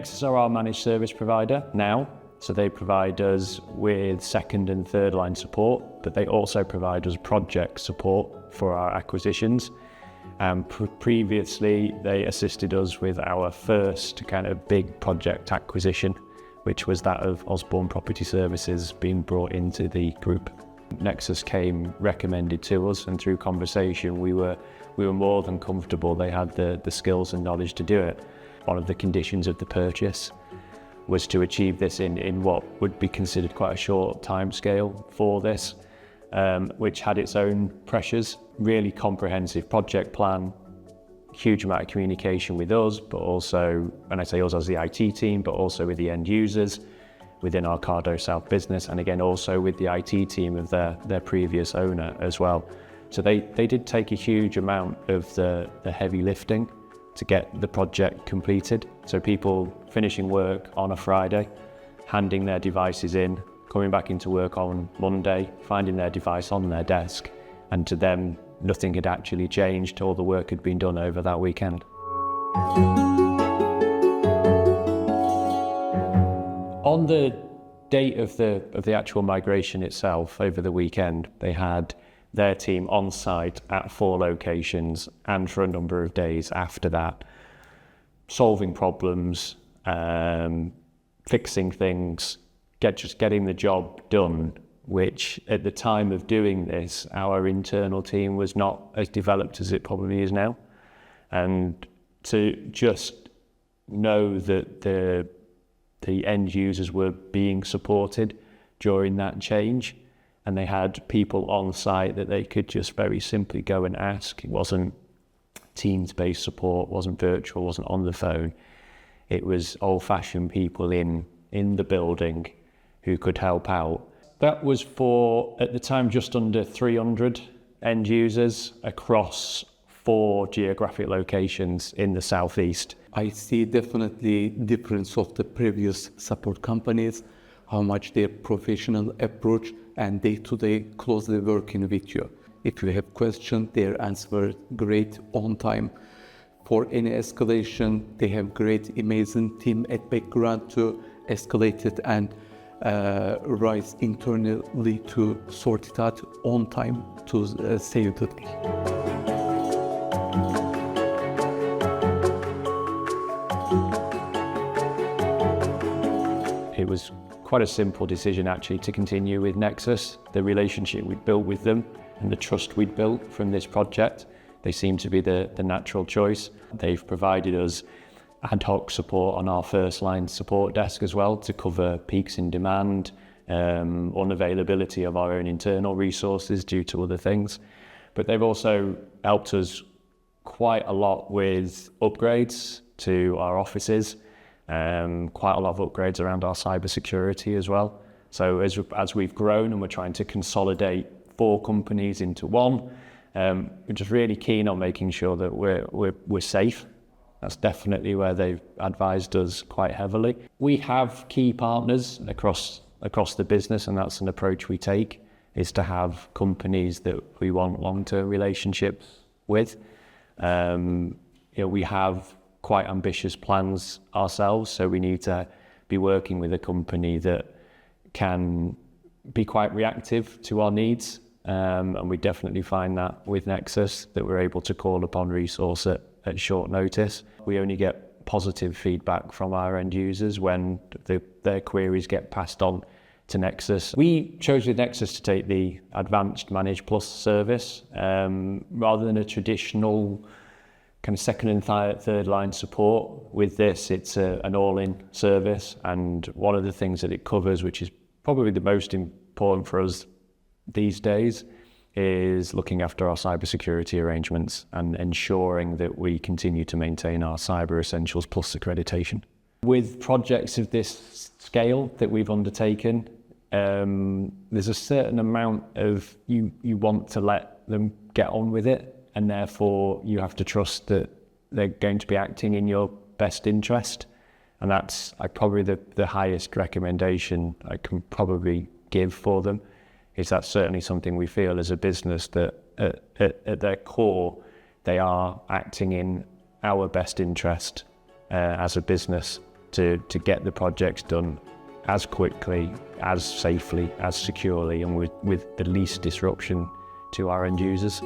Nexus are our managed service provider now, so they provide us with second and third line support, but they also provide us project support for our acquisitions. Previously, they assisted us with our first kind of big project acquisition, which was that of Osborne Property Services being brought into the group. Nexus came recommended to us, and through conversation we were more than comfortable they had the skills and knowledge to do it. One of the conditions of the purchase was to achieve this in what would be considered quite a short time scale for this, which had its own pressures. Really comprehensive project plan, huge amount of communication with us, but also, when I say us as the IT team, but also with the end users within our Cardo South business, and again also with the IT team of their previous owner as well. So they did take a huge amount of the heavy lifting to get the project completed. So people finishing work on a Friday, handing their devices in, coming back into work on Monday, finding their device on their desk, and to them nothing had actually changed, all the work had been done over that weekend. On the date of the actual migration itself, over the weekend, they had their team on site at 4 locations, and for a number of days after that, solving problems, fixing things, just getting the job done, which at the time of doing this, our internal team was not as developed as it probably is now. And to just know that the end users were being supported during that change, and they had people on site that they could just very simply go and ask. It wasn't Teams-based support, wasn't virtual, wasn't on the phone. It was old-fashioned people in the building who could help out. That was for, at the time, just under 300 end users across 4 geographic locations in the southeast. I see definitely difference of the previous support companies, how much their professional approach and day-to-day closely working with you. If you have questions, their answer great on time. For any escalation, they have great, amazing team at background to escalate it and rise internally to sort it out on time to save the day. It was quite a simple decision actually to continue with Nexus. The relationship we'd built with them and the trust we'd built from this project, they seem to be the natural choice. They've provided us ad hoc support on our first line support desk as well to cover peaks in demand, unavailability of our own internal resources due to other things. But they've also helped us quite a lot with upgrades to our offices, quite a lot of upgrades around our cybersecurity as well. So as we've grown and we're trying to consolidate 4 companies into one, we're just really keen on making sure that we're safe. That's definitely where they've advised us quite heavily. We have key partners across the business, and that's an approach we take, is to have companies that we want long-term relationships with. We have quite ambitious plans ourselves, so we need to be working with a company that can be quite reactive to our needs, and we definitely find that with Nexus, that we're able to call upon resource at short notice. We only get positive feedback from our end users when their queries get passed on to Nexus. We chose with Nexus to take the Advanced Manage Plus service rather than a traditional kind of second and third line support. With this, it's an all-in service, and one of the things that it covers, which is probably the most important for us these days, is looking after our cybersecurity arrangements and ensuring that we continue to maintain our Cyber Essentials Plus accreditation. With projects of this scale that we've undertaken, there's a certain amount of you want to let them get on with it, and therefore you have to trust that they're going to be acting in your best interest. And that's probably the highest recommendation I can probably give for them. Is that certainly something we feel as a business that at their core, they are acting in our best interest as a business, to get the projects done as quickly, as safely, as securely, and with the least disruption to our end users.